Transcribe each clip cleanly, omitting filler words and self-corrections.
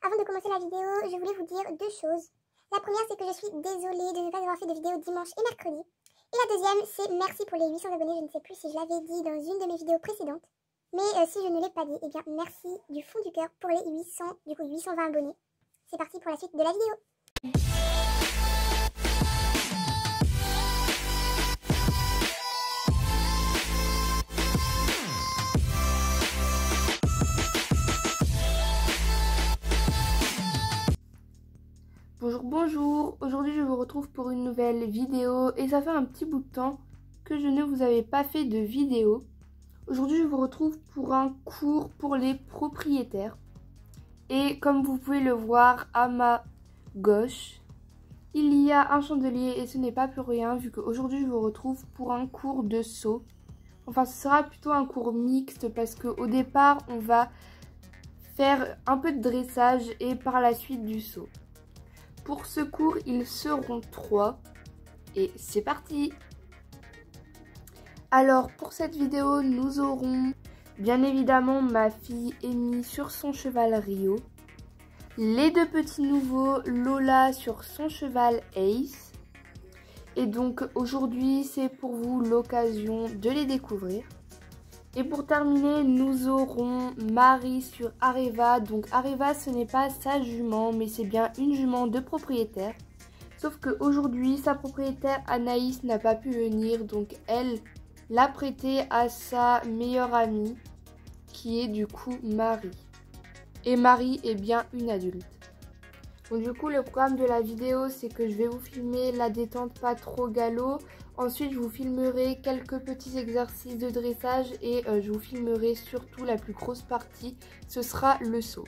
Avant de commencer la vidéo, je voulais vous dire deux choses. La première, c'est que je suis désolée de ne pas avoir fait de vidéo dimanche et mercredi. Et la deuxième, c'est merci pour les 800 abonnés. Je ne sais plus si je l'avais dit dans une de mes vidéos précédentes. Mais si je ne l'ai pas dit, eh bien merci du fond du cœur pour les 820 abonnés. C'est parti pour la suite de la vidéo. Bonjour, aujourd'hui je vous retrouve pour une nouvelle vidéo et ça fait un petit bout de temps que je ne vous avais pas fait de vidéo. Aujourd'hui je vous retrouve pour un cours pour les propriétaires et comme vous pouvez le voir à ma gauche, il y a un chandelier et ce n'est pas pour rien vu qu'aujourd'hui je vous retrouve pour un cours de saut. Enfin ce sera plutôt un cours mixte parce qu'au départ on va faire un peu de dressage et par la suite du saut. Pour ce cours, ils seront 3 et c'est parti. Alors pour cette vidéo, nous aurons bien évidemment ma fille Amy sur son cheval Rio, les deux petits nouveaux Lola sur son cheval Ace. Et donc aujourd'hui, c'est pour vous l'occasion de les découvrir. Et pour terminer, nous aurons Marie sur Areva. Donc Areva, ce n'est pas sa jument, mais c'est bien une jument de propriétaire. Sauf qu'aujourd'hui, sa propriétaire Anaïs n'a pas pu venir. Donc elle l'a prêté à sa meilleure amie, qui est du coup Marie. Et Marie est bien une adulte. Donc du coup, le programme de la vidéo, c'est que je vais vous filmer la détente pas trop galop. Ensuite, je vous filmerai quelques petits exercices de dressage et je vous filmerai surtout la plus grosse partie, ce sera le saut.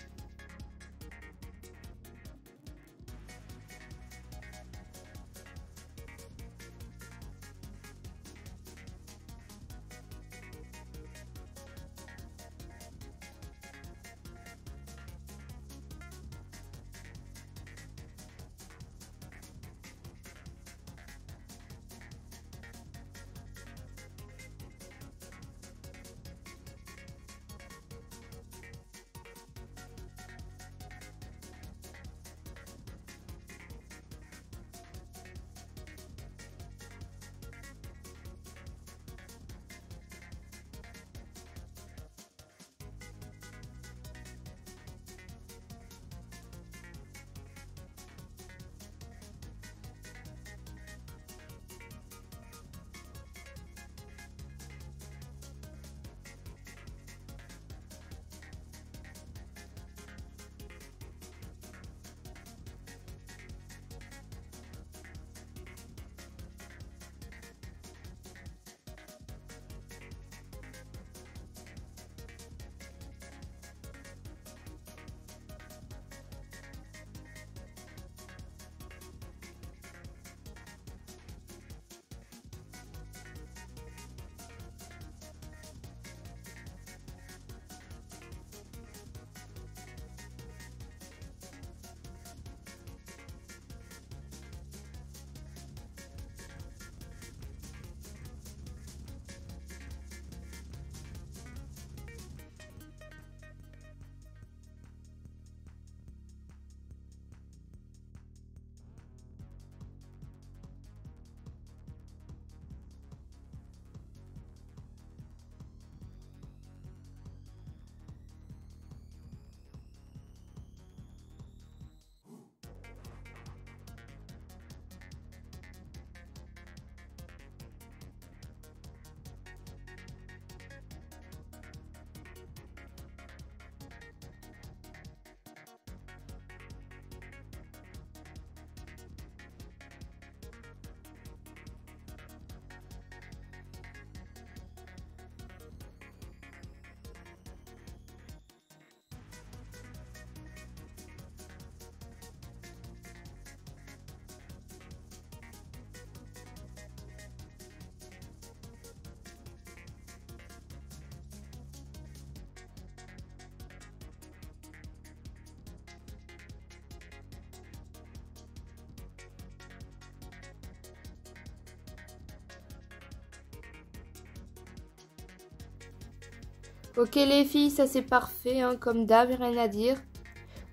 Ok les filles, ça c'est parfait, hein, comme d'hab, rien à dire.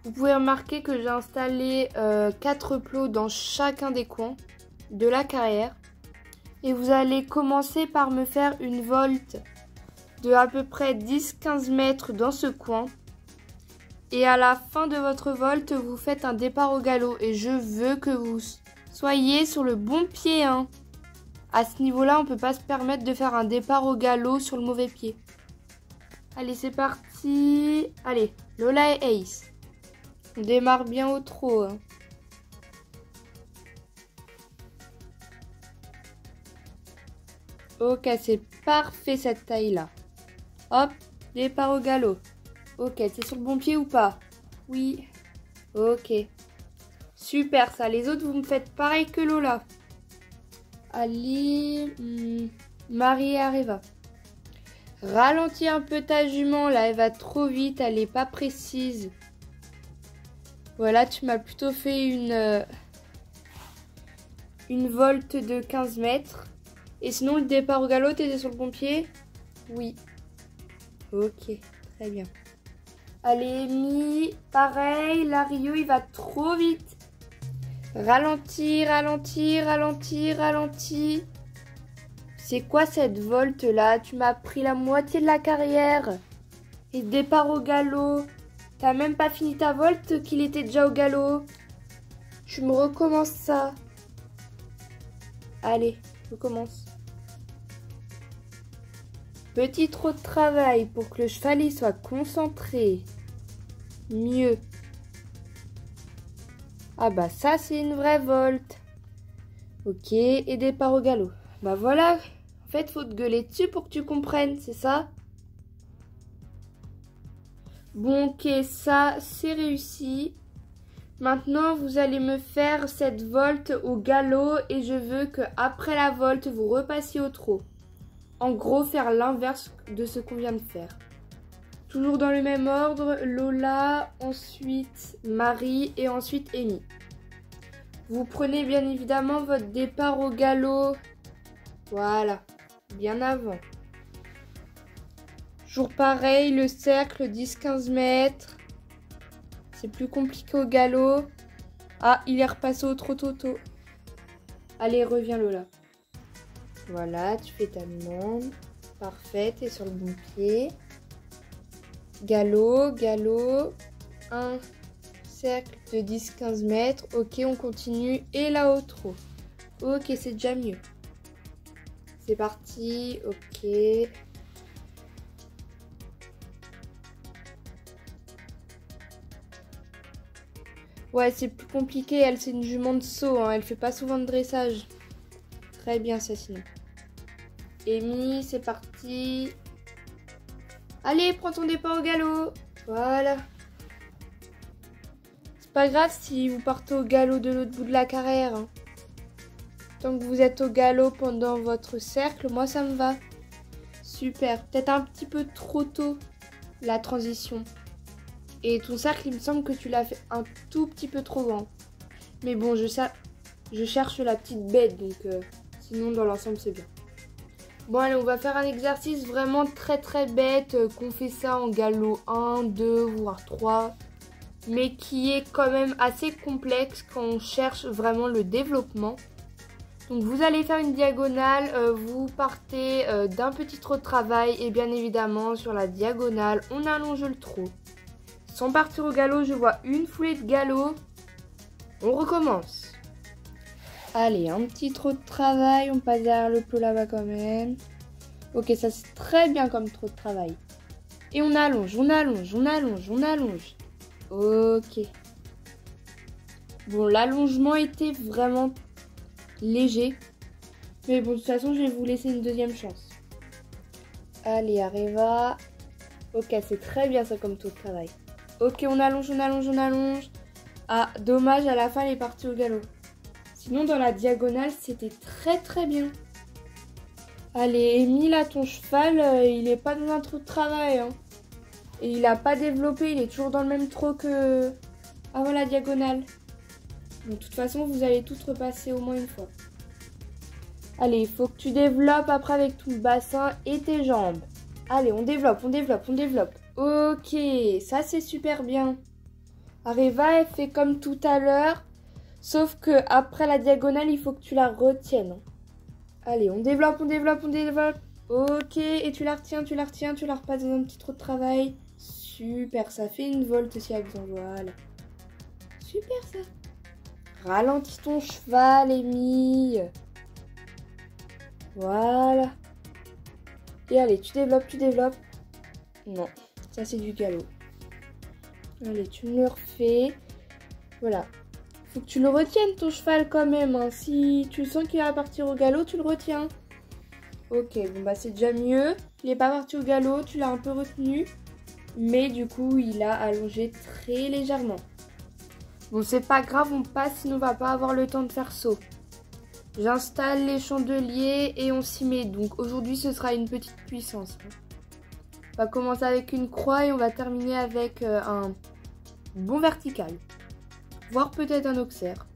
Vous pouvez remarquer que j'ai installé 4 plots dans chacun des coins de la carrière. Et vous allez commencer par me faire une volte de à peu près 10-15 mètres dans ce coin. Et à la fin de votre volte, vous faites un départ au galop. Et je veux que vous soyez sur le bon pied. Hein. À ce niveau-là, on ne peut pas se permettre de faire un départ au galop sur le mauvais pied. Allez, c'est parti. Allez, Lola et Ace. On démarre bien au trot. Hein. Ok, c'est parfait cette taille-là. Hop, départ au galop. Ok, t'es sur le bon pied ou pas? Oui. Ok. Super ça. Les autres, vous me faites pareil que Lola. Allez. Marie et Areva. Ralentis un peu ta jument. Là, elle va trop vite. Elle n'est pas précise. Voilà, tu m'as plutôt fait une volte de 15 mètres. Et sinon, le départ au galop, t'étais sur le bon pied? Oui. Ok, très bien. Allez, Amy, pareil, la Rio, il va trop vite. Ralentis, ralentis, ralentis, ralentis. C'est quoi cette volte-là? Tu m'as pris la moitié de la carrière. Et départ au galop. T'as même pas fini ta volte qu'il était déjà au galop. Tu me recommences ça. Allez, recommence. Petit trot de travail pour que le cheval soit concentré. Mieux. Ah bah ça c'est une vraie volte. Ok, et départ au galop. Bah voilà, en fait faut te gueuler dessus pour que tu comprennes, c'est ça? Bon ok, ça c'est réussi. Maintenant vous allez me faire cette volte au galop et je veux que après la volte vous repassiez au trot. En gros, faire l'inverse de ce qu'on vient de faire. Toujours dans le même ordre, Lola, ensuite Marie et ensuite Amy. Vous prenez bien évidemment votre départ au galop. Voilà, bien avant. Toujours pareil, le cercle 10-15 mètres. C'est plus compliqué au galop. Ah, il est repassé au trot toto. Allez, reviens Lola. Voilà, tu fais ta demande. Parfait, t'es sur le bon pied. Galop, galop. Un cercle de 10-15 mètres. Ok, on continue. Et là au trot. Ok, c'est déjà mieux. C'est parti. Ok. Ouais, c'est plus compliqué. Elle, c'est une jument de saut. Hein. Elle fait pas souvent de dressage. Très bien, ça, sinon. Amy, c'est parti. Allez, prends ton départ au galop. Voilà. C'est pas grave si vous partez au galop de l'autre bout de la carrière. Hein. Tant que vous êtes au galop pendant votre cercle, moi ça me va. Super. Peut-être un petit peu trop tôt, la transition. Et ton cercle, il me semble que tu l'as fait un tout petit peu trop grand. Mais bon, je cherche la petite bête, donc sinon dans l'ensemble c'est bien. Bon allez, on va faire un exercice vraiment très bête, qu'on fait ça en galop 1, 2, voire 3, mais qui est quand même assez complexe quand on cherche vraiment le développement. Donc vous allez faire une diagonale, vous partez d'un petit trot de travail et bien évidemment sur la diagonale, on allonge le trot. Sans partir au galop, je vois une foulée de galop. On recommence. Allez, un petit trot de travail, on passe derrière le plot là-bas quand même. Ok, ça c'est très bien comme trot de travail. Et on allonge, on allonge, on allonge, on allonge. Ok. Bon, l'allongement était vraiment léger. Mais bon, de toute façon, je vais vous laisser une deuxième chance. Allez, Areva. Ok, c'est très bien ça comme trot de travail. Ok, on allonge, on allonge, on allonge. Ah, dommage, à la fin, elle est partie au galop. Sinon, dans la diagonale, c'était très bien. Allez, Amy, là, ton cheval, il est pas dans un trou de travail. Hein. Et il a pas développé, il est toujours dans le même trot que avant la diagonale. Donc, de toute façon, vous allez toutes repasser au moins une fois. Allez, il faut que tu développes après avec tout le bassin et tes jambes. Allez, on développe, on développe, on développe. Ok, ça c'est super bien. Areva, elle fait comme tout à l'heure. Sauf que après la diagonale, il faut que tu la retiennes. Allez, on développe, on développe, on développe. Ok, et tu la retiens, tu la retiens, tu la repasses dans un petit trou de travail. Super, ça fait une volte s'il y a besoin, voilà. Super ça. Ralentis ton cheval, Amy. Voilà. Et allez, tu développes, tu développes. Non, ça c'est du galop. Allez, tu me le refais. Voilà. Faut que tu le retiennes ton cheval quand même. Hein. Si tu sens qu'il va partir au galop, tu le retiens. Ok, bon bah c'est déjà mieux. Il n'est pas parti au galop, tu l'as un peu retenu. Mais du coup, il a allongé très légèrement. Bon, c'est pas grave, on passe, sinon on va pas avoir le temps de faire saut. J'installe les chandeliers et on s'y met. Donc aujourd'hui, ce sera une petite puissance. On va commencer avec une croix et on va terminer avec un bon vertical. Voire peut-être un auxerre.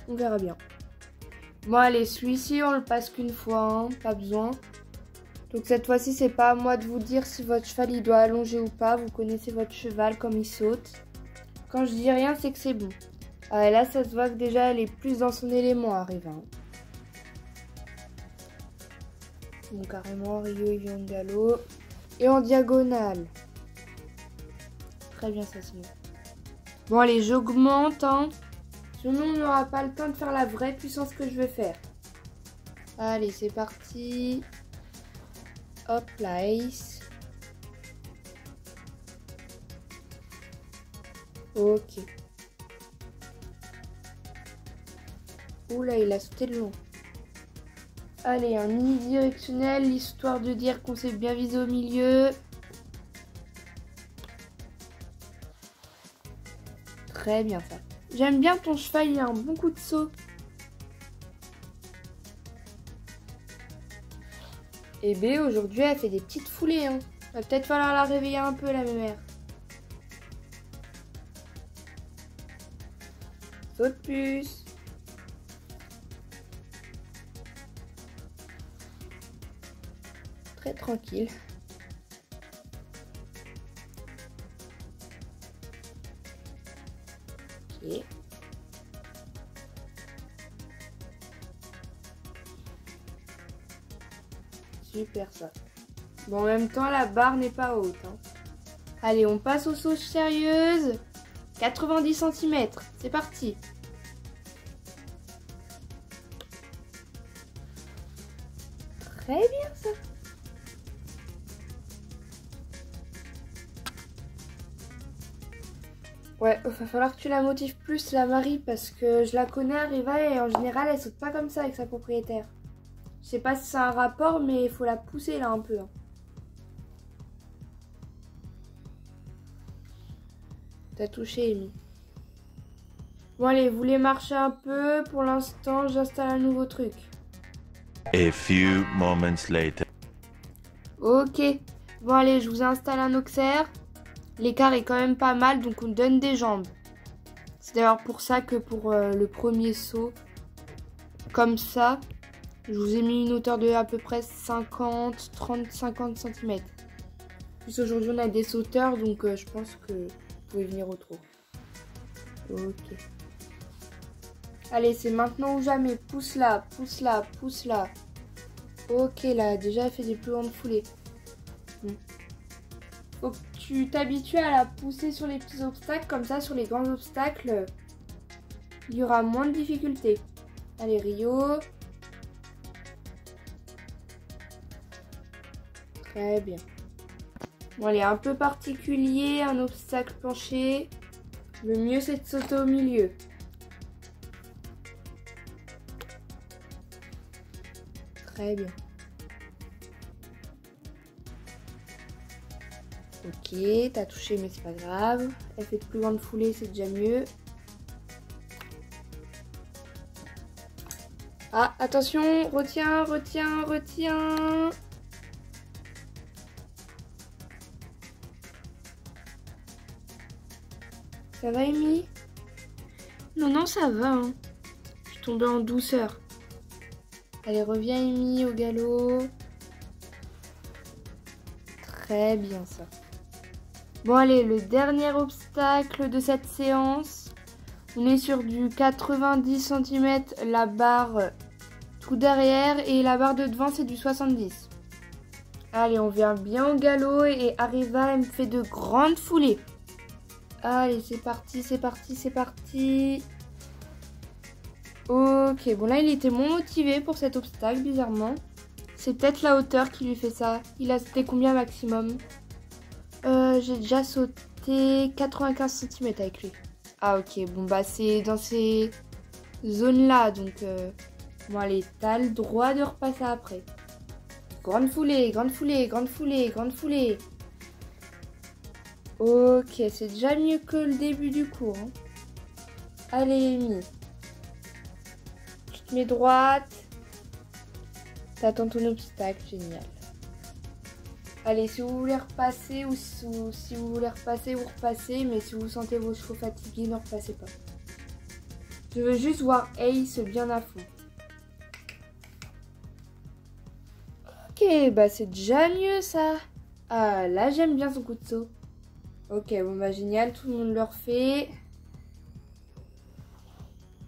On verra bien. Bon allez, celui-ci on le passe qu'une fois, hein, pas besoin. Donc cette fois-ci, c'est pas à moi de vous dire si votre cheval il doit allonger ou pas. Vous connaissez votre cheval comme il saute. Quand je dis rien, c'est que c'est bon. Ah, et là, ça se voit que déjà elle est plus dans son élément, Areva. Donc carrément, Rio il vient en galop. Et en diagonale. Très bien ça, c'est bon. Bon allez, j'augmente, hein. Sinon, on n'aura pas le temps de faire la vraie puissance que je vais faire. Allez, c'est parti. Hop, là, Ace. Ok. Oula, il a sauté le long. Allez, un mini directionnel, histoire de dire qu'on s'est bien visé au milieu. Très bien ça. J'aime bien ton cheval, il a un bon coup de saut. Et B, aujourd'hui, elle fait des petites foulées. Hein. Va peut-être falloir la réveiller un peu, la mémère. Saute plus. Très tranquille. Ok. Super ça. Bon, en même temps, la barre n'est pas haute. Hein. Allez, on passe aux sauces sérieuses. 90 cm. C'est parti. Très bien ça. Ouais, il va falloir que tu la motives plus, la Marie, parce que je la connais, Areva, et en général, elle saute pas comme ça avec sa propriétaire. Je sais pas si c'est un rapport, mais il faut la pousser là un peu. Hein. T'as touché, Amy. Bon, allez, vous voulez marcher un peu. Pour l'instant, j'installe un nouveau truc. A few moments later. Ok. Bon, allez, je vous installe un auxerre. L'écart est quand même pas mal, donc on donne des jambes. C'est d'ailleurs pour ça que pour le premier saut, comme ça, je vous ai mis une hauteur de à peu près 50, 30, 50 cm. Plus aujourd'hui, on a des sauteurs, donc je pense que vous pouvez venir au trot. Ok. Allez, c'est maintenant ou jamais. Pousse là, pousse là, pousse là. Ok, là, déjà, elle fait des plus grandes foulées. Faut que tu t'habitues à la pousser sur les petits obstacles. Comme ça, sur les grands obstacles, il y aura moins de difficultés. Allez, Rio. Très bien. Bon, elle est un peu particulier, un obstacle penché. Le mieux, c'est de sauter au milieu. Très bien. Ok, t'as touché, mais c'est pas grave. Elle fait de plus grandes foulées, c'est déjà mieux. Ah, attention, retiens, retiens, retiens. Ça va, Amy? Non, non, ça va. Hein. Je suis tombée en douceur. Allez, reviens, Amy, au galop. Très bien, ça. Bon, allez, le dernier obstacle. obstacle de cette séance. On est sur du 90 cm, la barre tout derrière, et la barre de devant c'est du 70. Allez, on vient bien au galop et Arriva, elle me fait de grandes foulées. Allez, c'est parti, c'est parti, c'est parti. Ok, bon là il était moins motivé pour cet obstacle, bizarrement. C'est peut-être la hauteur qui lui fait ça. Il a sauté combien maximum? J'ai déjà sauté 95 cm avec lui. Ah ok, bon bah c'est dans ces zones-là, donc bon allez, t'as le droit de repasser après. Grande foulée, grande foulée, grande foulée, grande foulée. Ok, c'est déjà mieux que le début du cours. Hein. Allez, Amy. Tu te mets droite. T'attends ton obstacle, génial. Allez, si vous voulez repasser ou si vous voulez repasser, vous repassez. Mais si vous sentez vos chevaux fatigués, ne repassez pas. Je veux juste voir Ace bien à fond. Ok, bah c'est déjà mieux ça. Ah, là j'aime bien son coup de saut. Ok, bon bah génial, tout le monde le refait.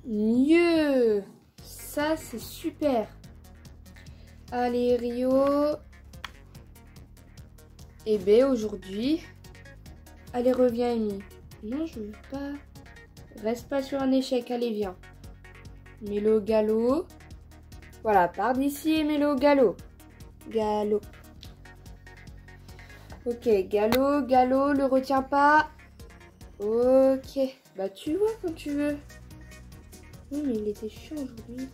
Mieux. Ça c'est super. Allez Rio. Et B aujourd'hui. Allez, reviens Amy. Non, je veux pas. Reste pas sur un échec, allez viens. Mets-le au galop. Voilà, pars d'ici et mets-le au galop. Galop. Ok, galop, galop, le retiens pas. Ok, bah tu vois quand tu veux. Oui, mais il était chiant aujourd'hui.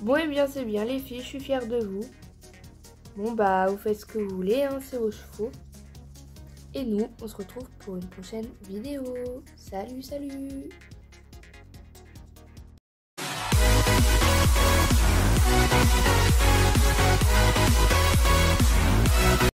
Bon, et bien c'est bien les filles, je suis fière de vous. Bon bah vous faites ce que vous voulez, hein, c'est vos chevaux. Et nous, on se retrouve pour une prochaine vidéo. Salut, salut!